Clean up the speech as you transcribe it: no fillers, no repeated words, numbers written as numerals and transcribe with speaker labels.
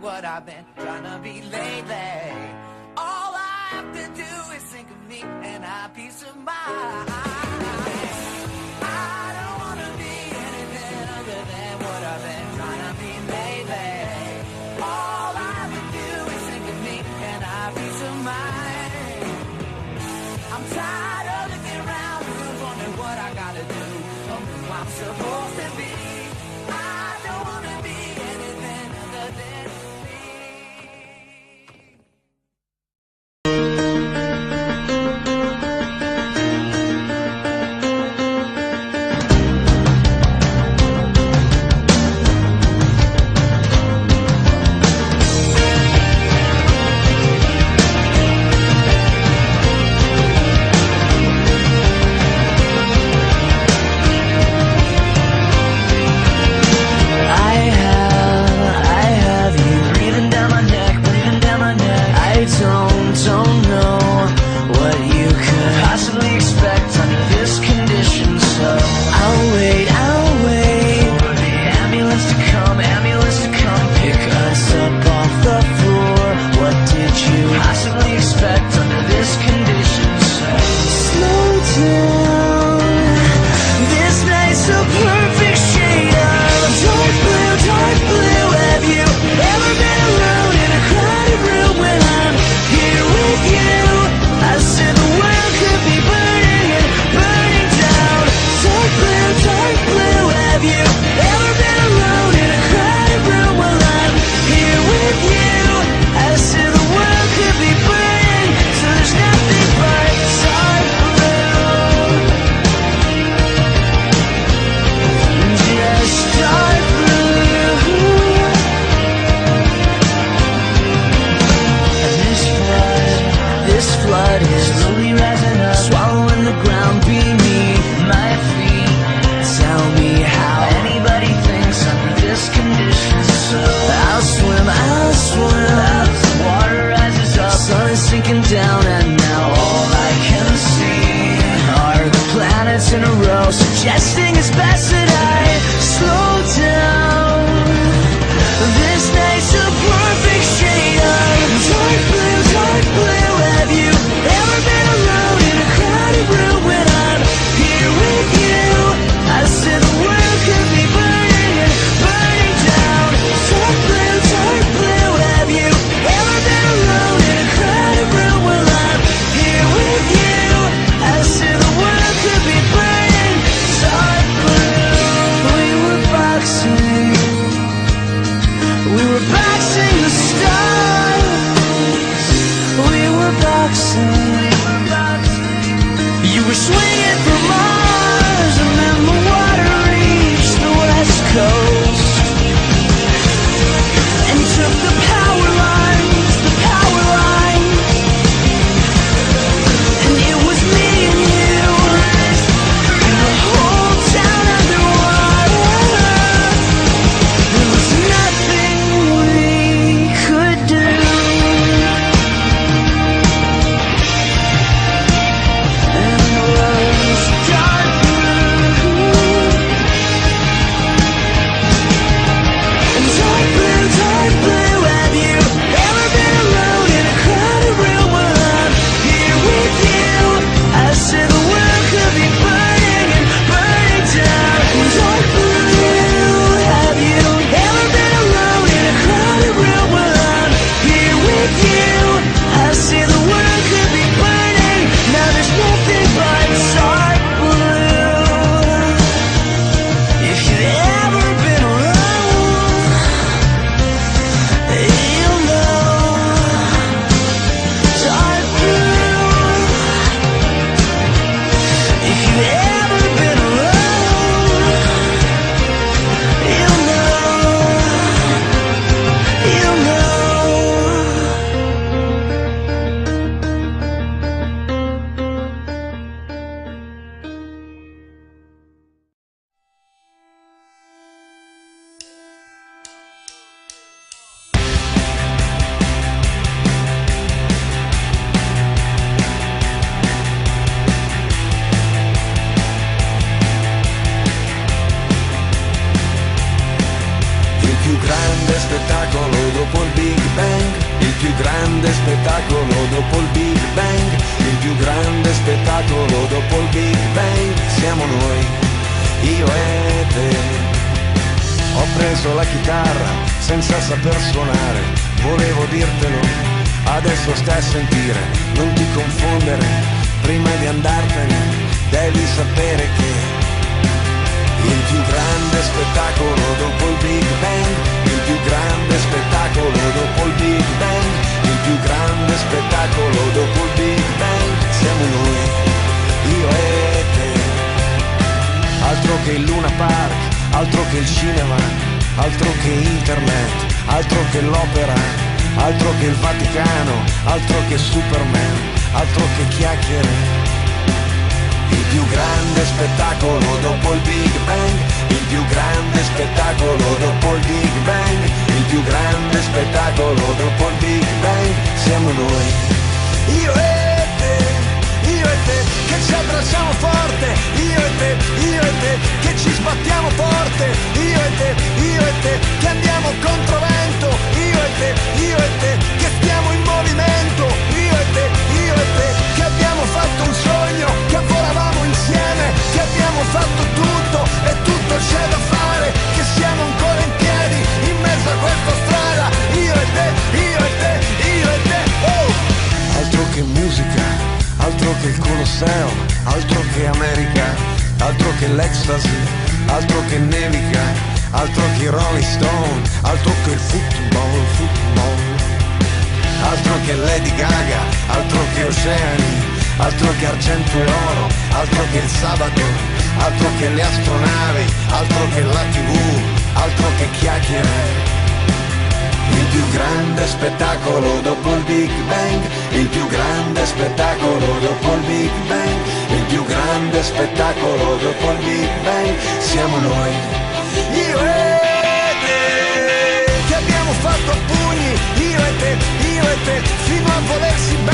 Speaker 1: what I've been trying to be lately. All I have to do is think of me and have peace of mind. I don't wanna be anything other than what I've been trying to be lately. All I have to do is think of me and have peace of mind. I'm tired of looking around and wondering what I gotta do or who I'm supposed to be. I don't wanna be anything other than me.
Speaker 2: Don't know what you could possibly expect under this condition, so I'll wait for the ambulance to come pick us up off the floor. What did you possibly expect under this condition, so slow down. This night's a perfect shade of dark blue, dark blue. Have you ever been alone in a crowded room when I'm here with you? I said the world could be burning and burning down. Dark blue, have you ever been alone in a crowded room while I'm here with you? I said the world could be burning, so there's nothing but dark blue. Just dark blue. This flood is slowly rising up, swallowing the ground beneath my feet. Tell me how anybody thinks under this condition, so I'll swim as the water rises up. Sun is sinking down and now all I can see are the planets in a row, suggesting it's best that I slow down. This night's a perfect shade of dark blue, dark blue. Have you ever been alone in a crowded room when I'm here with you? I said the world could be burning and burning down. Dark blue, have you ever been alone in a crowded room while I'm here with you? I said the world could be burning. Dark blue. We were boxing the stars. We were boxing. You were swinging for Mars, and then the water reached the west coast, and you took the power lines, and it was me and you, and the whole town underwater. There was nothing we could do.
Speaker 3: spettacolo dopo il grande spettacolo dopo il Big Bang, il più grande spettacolo dopo il Big Bang, siamo noi, io e te. Ho preso la chitarra senza saper suonare, volevo dirtelo, adesso stai a sentire, non ti confondere, prima di andartene devi sapere che il più grande spettacolo dopo il Big Bang, il più grande spettacolo dopo il Big Bang, il più grande spettacolo dopo il Big Bang, siamo noi, io e te. Altro che il Luna Park, altro che il cinema, altro che internet, altro che l'opera, altro che il Vaticano, altro che Superman, altro che chiacchiere. Il più grande spettacolo dopo il Big Bang, il più grande spettacolo dopo il Big Bang, il più grande spettacolo dopo il Big Bang, siamo noi, io e te, che ci abbracciamo forte, io e te, che ci sbattiamo forte, io e te, che andiamo controvento, io e te, che stiamo in movimento, io e te, che abbiamo fatto un sogno, che volavamo insieme, che abbiamo fatto tutto e tutto c'è da fare, che siamo ancora in piedi in mezzo a questa strada, io e te, io e te, io e te. Altro che musica, altro che il Colosseo, altro che America, altro che l'ecstasy, altro che nevica, altro che Rolling Stone, altro che il football, altro che Lady Gaga, altro che oceani, altro che argento e oro, altro che il sabato, altro che le astronavi, altro che la TV, altro che chiacchiere. Il più grande spettacolo dopo il Big Bang, il più grande spettacolo dopo il Big Bang, il più grande spettacolo dopo il Big Bang, siamo noi, io e te, che abbiamo fatto a pugni, io e te, fino a volersi bene.